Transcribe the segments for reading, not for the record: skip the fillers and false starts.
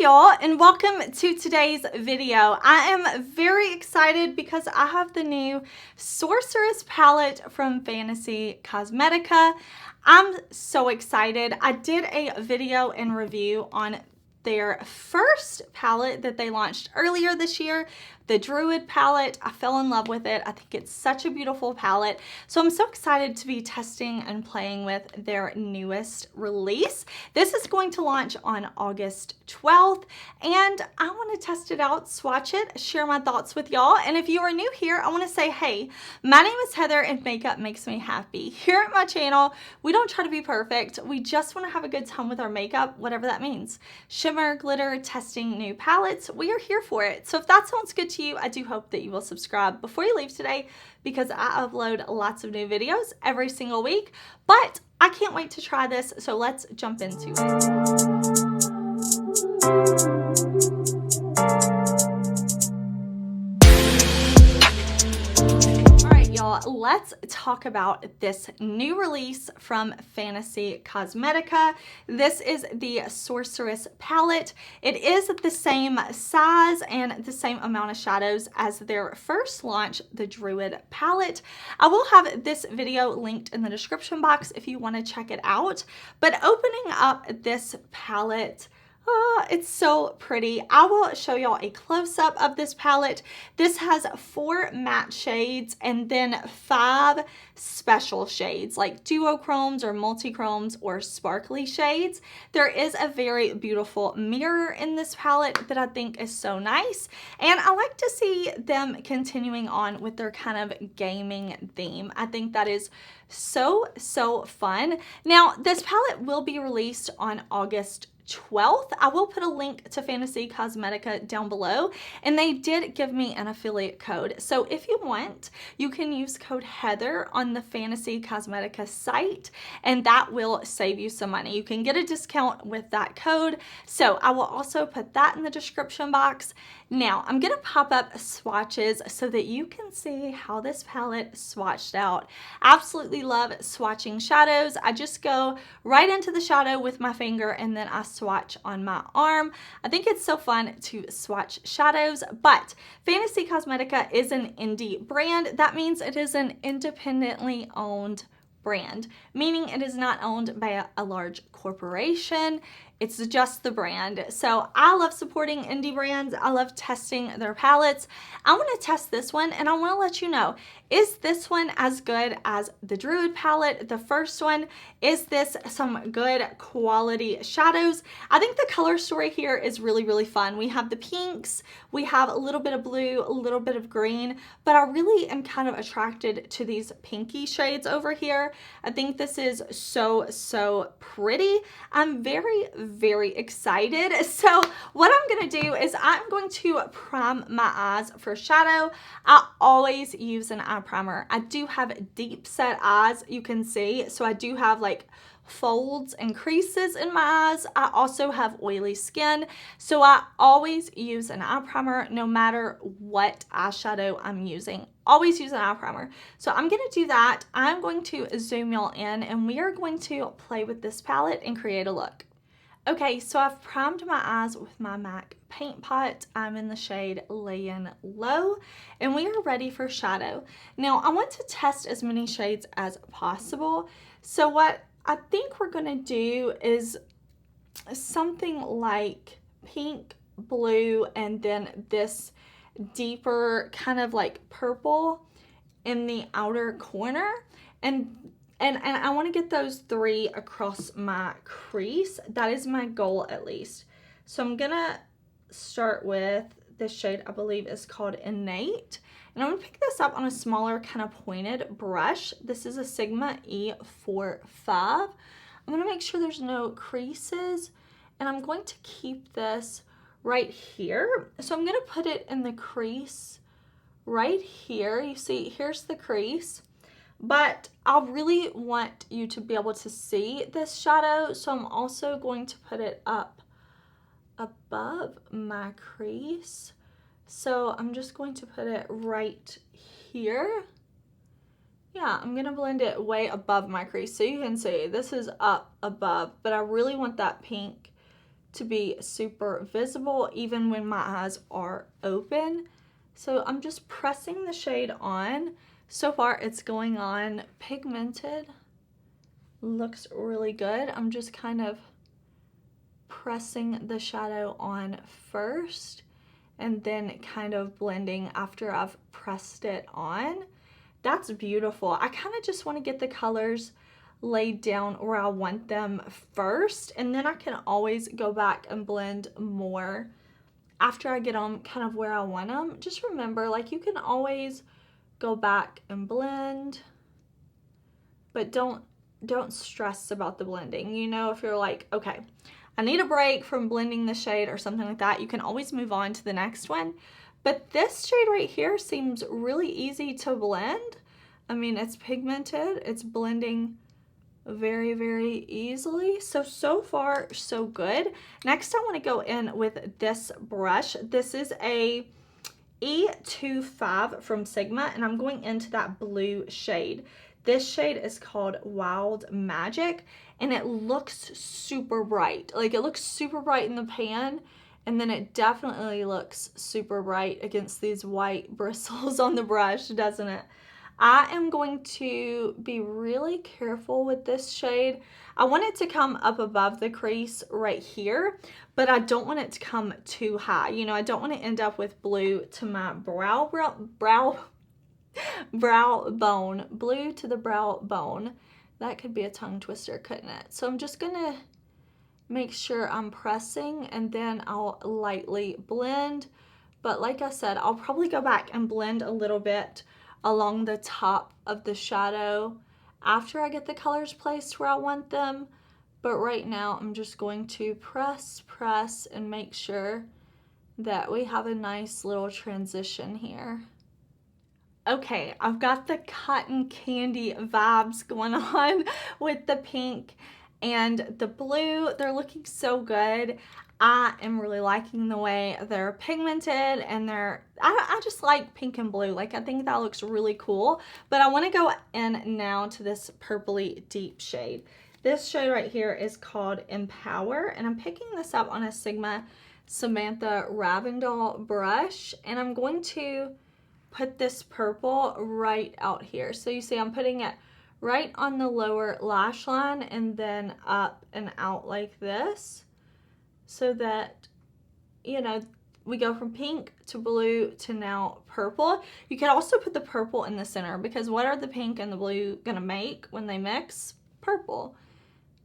y'all, and welcome to today's video. I am very excited because I have the new Sorceress palette from Fantasy Cosmetica. I'm so excited. I did a video and review on their first palette that they launched earlier this year, the Druid palette. I fell in love with it. I think it's such a beautiful palette. So I'm so excited to be testing and playing with their newest release. This is going to launch on August 12th, and I want to test it out, swatch it, share my thoughts with y'all. And if you are new here, I want to say, hey, my name is Heather and makeup makes me happy. Here at my channel, we don't try to be perfect. We just want to have a good time with our makeup, whatever that means. Shimmer, glitter, testing new palettes, we are here for it. So if that sounds good to you, I do hope that you will subscribe before you leave today, because I upload lots of new videos every single week. But I can't wait to try this, so let's jump into it. Let's talk about this new release from Fantasy Cosmetica. This is the Sorceress palette. It is the same size and the same amount of shadows as their first launch, the Druid palette. I will have this video linked in the description box if you want to check it out. But opening up this palette, it's so pretty. I will show y'all a close-up of this palette. This has 4 matte shades and then 5 special shades like duochromes or multichromes or sparkly shades. There is a very beautiful mirror in this palette that I think is so nice, and I like to see them continuing on with their kind of gaming theme. I think that is so fun. Now, this palette will be released on August 12th. I will put a link to Fantasy Cosmetica down below, and they did give me an affiliate code. So if you want, you can use code Heather on the Fantasy Cosmetica site, and that will save you some money. You can get a discount with that code. So I will also put that in the description box. Now I'm gonna pop up swatches so that you can see how this palette swatched out. Absolutely love swatching shadows. I just go right into the shadow with my finger and then I swatch on my arm. I think it's so fun to swatch shadows. But Fantasy Cosmetica is an indie brand. That means it is an independently owned brand, meaning it is not owned by a large corporation. It's just the brand. So I love supporting indie brands. I love testing their palettes. I want to test this one, and I want to let you know, is this one as good as the Druid palette, the first one? Is this some good quality shadows? I think the color story here is really fun. We have the pinks, we have a little bit of blue, a little bit of green, but I really am kind of attracted to these pinky shades over here. I think this is so pretty. I'm very excited. So what I'm going to do is I'm going to prime my eyes for shadow. I always use an eye primer. I do have deep set eyes, you can see. So I do have like folds and creases in my eyes. I also have oily skin, so I always use an eye primer no matter what eyeshadow I'm using. Always use an eye primer. So I'm going to do that. I'm going to zoom y'all in, and we are going to play with this palette and create a look. Okay, so I've primed my eyes with my MAC paint pot. I'm in the shade LAYIN Low, and we are ready for shadow. Now, I want to test as many shades as possible. So what I think we're gonna do is something like pink, blue, and then this deeper kind of like purple in the outer corner. And I want to get those 3 across my crease. That is my goal, at least. So I'm gonna start with this shade, I believe is called Innate. And I'm gonna pick this up on a smaller kind of pointed brush. This is a Sigma E45. I'm gonna make sure there's no creases, and I'm going to keep this right here. So I'm gonna put it in the crease right here. You see, here's the crease. But I really want you to be able to see this shadow, so I'm also going to put it up above my crease. So I'm just going to put it right here. Yeah, I'm gonna blend it way above my crease so you can see this is up above, but I really want that pink to be super visible even when my eyes are open. So I'm just pressing the shade on. So far it's going on pigmented. Looks really good. I'm just kind of pressing the shadow on first and then kind of blending after I've pressed it on. That's beautiful. I kind of just want to get the colors laid down where I want them first, and then I can always go back and blend more after I get them kind of where I want them. Just remember, like, you can always go back and blend, but don't stress about the blending. You know, if you're like, okay, I need a break from blending the shade or something like that, you can always move on to the next one. But this shade right here seems really easy to blend. I mean, it's pigmented, it's blending very, very easily. So far, so good. Next, I want to go in with this brush. This is a E25 from Sigma, and I'm going into that blue shade. This shade is called Wild Magic, and it looks super bright. Like, it looks super bright in the pan, and then it definitely looks super bright against these white bristles on the brush, doesn't it? I am going to be really careful with this shade. I want it to come up above the crease right here, but I don't want it to come too high. You know, I don't want to end up with blue to my brow bone, blue to the brow bone. That could be a tongue twister, couldn't it? So I'm just gonna make sure I'm pressing, and then I'll lightly blend. But like I said, I'll probably go back and blend a little bit along the top of the shadow after I get the colors placed where I want them. But right now I'm just going to press, and make sure that we have a nice little transition here. Okay, I've got the cotton candy vibes going on with the pink and the blue. They're looking so good. I am really liking the way they're pigmented, and I just like pink and blue. Like, I think that looks really cool. But I want to go in now to this purpley deep shade. This shade right here is called Empower, and I'm picking this up on a Sigma Samantha Ravindell brush, and I'm going to put this purple right out here. So you see I'm putting it right on the lower lash line and then up and out like this, so that, you know, we go from pink to blue to now purple. You could also put the purple in the center, because what are the pink and the blue gonna make when they mix? Purple.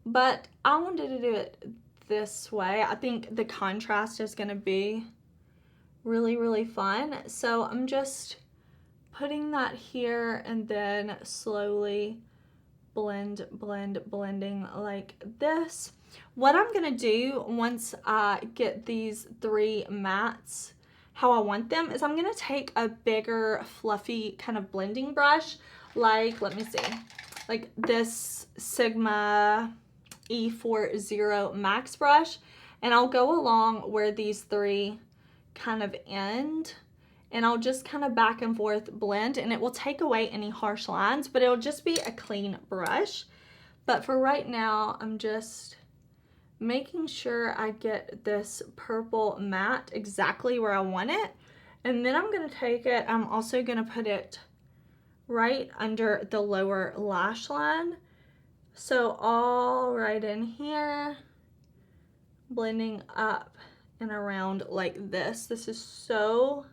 But I wanted to do it this way. I think the contrast is gonna be really, really fun. So I'm just putting that here and then slowly blending like this. What I'm gonna do once I get these three mattes how I want them is I'm gonna take a bigger fluffy kind of blending brush, like, let me see, like this Sigma E40 Max brush, and I'll go along where these three kind of end, and I'll just kind of back and forth blend, and it will take away any harsh lines, but it'll just be a clean brush. But for right now, I'm just making sure I get this purple matte exactly where I want it. And then I'm gonna take it, I'm also gonna put it right under the lower lash line. So all right in here, blending up and around like this. This is so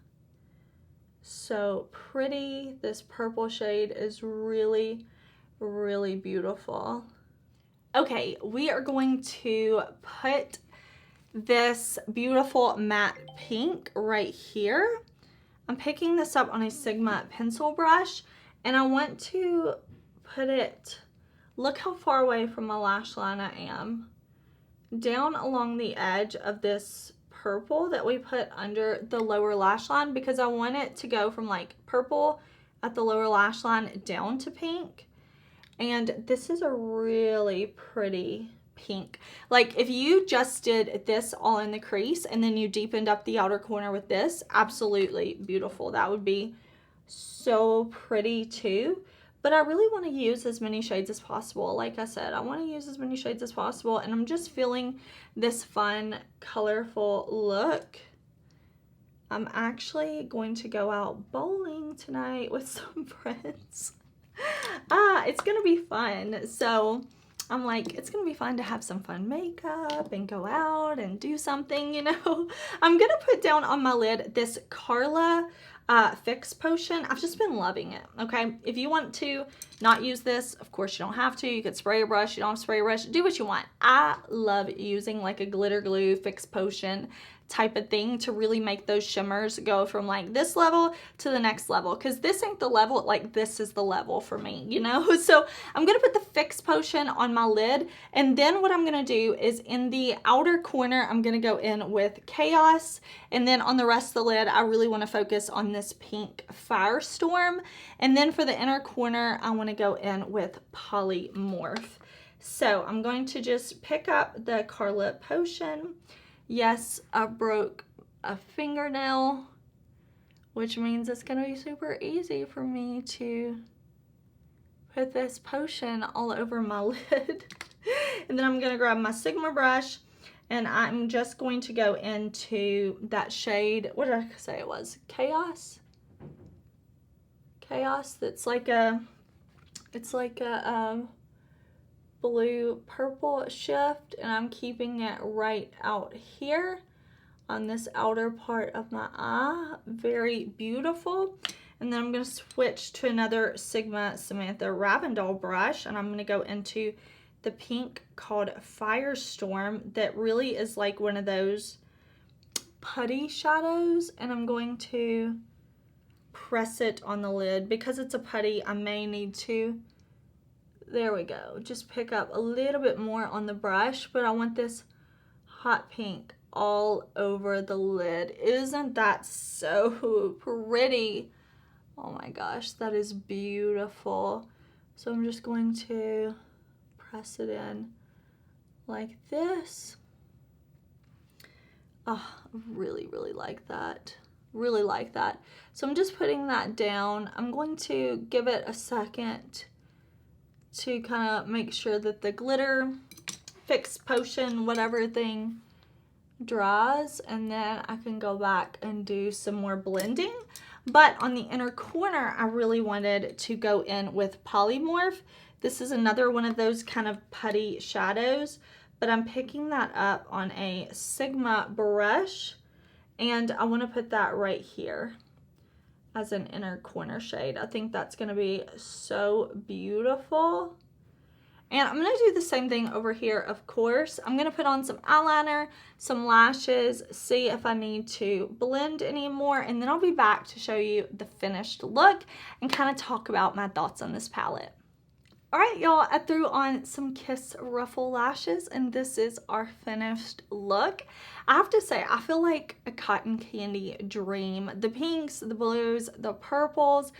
pretty. This purple shade is really, really beautiful. Okay, we are going to put this beautiful matte pink right here. I'm picking this up on a Sigma pencil brush, and I want to put it, look how far away from my lash line I am, down along the edge of this purple that we put under the lower lash line, because I want it to go from like purple at the lower lash line down to pink. And this is a really pretty pink. Like, if you just did this all in the crease and then you deepened up the outer corner with this, absolutely beautiful. That would be so pretty too. but I really want to use as many shades as possible. Like I said, I want to use as many shades as possible, and I'm just feeling this fun, colorful look. I'm actually going to go out bowling tonight with some friends. It's gonna be fun. So I'm like, it's gonna be fun to have some fun makeup and go out and do something, you know. I'm gonna put down on my lid this KARLA Fix Potion. I've just been loving it, okay? If you want to not use this, of course you don't have to. You could spray a brush, you don't have to spray a brush, do what you want. I love using like a glitter glue fix potion type of thing to really make those shimmers go from like this level to the next level, because this ain't the level, like this is the level for me, you know. So I'm gonna put the Fix Potion on my lid, and then what I'm gonna do is in the outer corner I'm gonna go in with Chaos, and then on the rest of the lid I really want to focus on this pink Firestorm, and then for the inner corner I want to go in with Polymorph. So I'm going to just pick up the KARLA Potion. Yes, I broke a fingernail, which means it's going to be super easy for me to put this potion all over my lid. And then I'm going to grab my Sigma brush, and I'm just going to go into that shade. What did I say it was? Chaos? Chaos. It's like a blue purple shift, and I'm keeping it right out here on this outer part of my eye. Very beautiful. And then I'm going to switch to another Sigma Samantha Ravindell brush, and I'm going to go into the pink called Firestorm that really is like one of those putty shadows, and I'm going to press it on the lid. Because it's a putty, I may need to, there we go, just pick up a little bit more on the brush, but I want this hot pink all over the lid. Isn't that so pretty? Oh my gosh, that is beautiful. So I'm just going to press it in like this. Oh, I really, really like that. Really like that. So I'm just putting that down. I'm going to give it a second to kind of make sure that the glitter fix potion, whatever thing, dries, and then I can go back and do some more blending. But on the inner corner, I really wanted to go in with Polymorph. This is another one of those kind of putty shadows, but I'm picking that up on a Sigma brush, and I want to put that right here as an inner corner shade. I think that's going to be so beautiful. And I'm going to do the same thing over here, of course. I'm going to put on some eyeliner, some lashes, see if I need to blend any more, and then I'll be back to show you the finished look and kind of talk about my thoughts on this palette. All right, y'all, I threw on some Kiss Ruffle lashes, and this is our finished look. I have to say, I feel like a cotton candy dream. The pinks, the blues, the purples,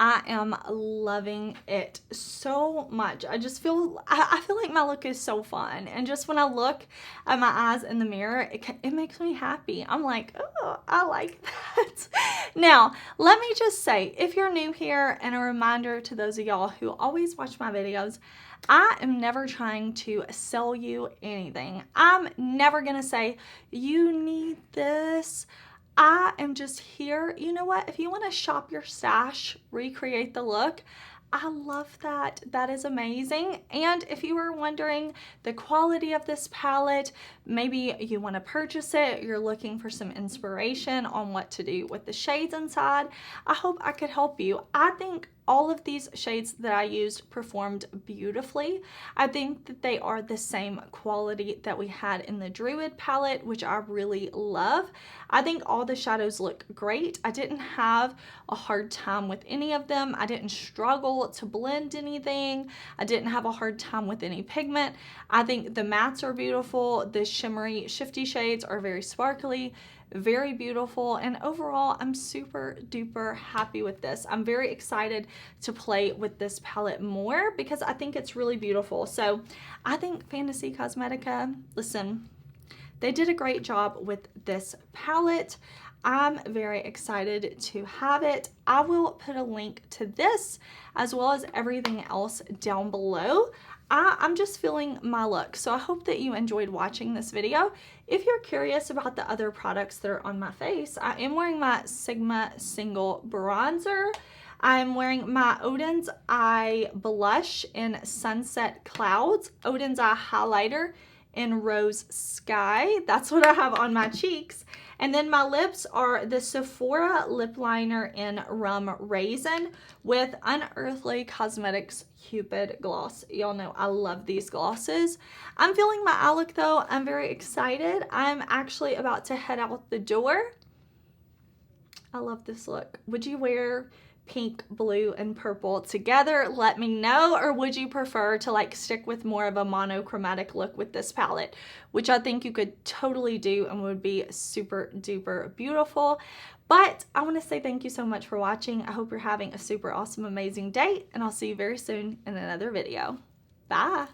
I am loving it so much. I just feel, I feel like my look is so fun. And just when I look at my eyes in the mirror, it makes me happy. I'm like, oh, I like that. Now, let me just say, if you're new here, and a reminder to those of y'all who always watch my videos, I am never trying to sell you anything. I'm never gonna say, you need this. I am just here, you know what, if you want to shop your stash, recreate the look, I love that. That is amazing. And if you were wondering the quality of this palette, maybe you want to purchase it, you're looking for some inspiration on what to do with the shades inside, I hope I could help you. I think all of these shades that I used performed beautifully. I think that they are the same quality that we had in the Druid palette, which I really love. I think all the shadows look great. I didn't have a hard time with any of them. I didn't struggle to blend anything. I didn't have a hard time with any pigment. I think the mattes are beautiful. The shimmery, shifty shades are very sparkly, very beautiful, and overall I'm super duper happy with this. I'm very excited to play with this palette more because I think it's really beautiful. So I think Fantasy Cosmetica, listen, they did a great job with this palette. I'm very excited to have it. I will put a link to this as well as everything else down below. I'm just feeling my look, so I hope that you enjoyed watching this video. If you're curious about the other products that are on my face, I am wearing my Sigma Single Bronzer. I'm wearing my Odin's Eye Blush in Sunset Clouds, Odin's Eye Highlighter in Rose Sky. That's what I have on my cheeks. And then my lips are the Sephora lip liner in Rum Raisin with Unearthly Cosmetics Cupid Gloss. Y'all know I love these glosses. I'm feeling my eye look though. I'm very excited. I'm actually about to head out the door. I love this look. Would you wear pink, blue, and purple together? Let me know. Or would you prefer to like stick with more of a monochromatic look with this palette, which I think you could totally do and would be super duper beautiful. But I want to say thank you so much for watching. I hope you're having a super awesome, amazing day, and I'll see you very soon in another video. Bye.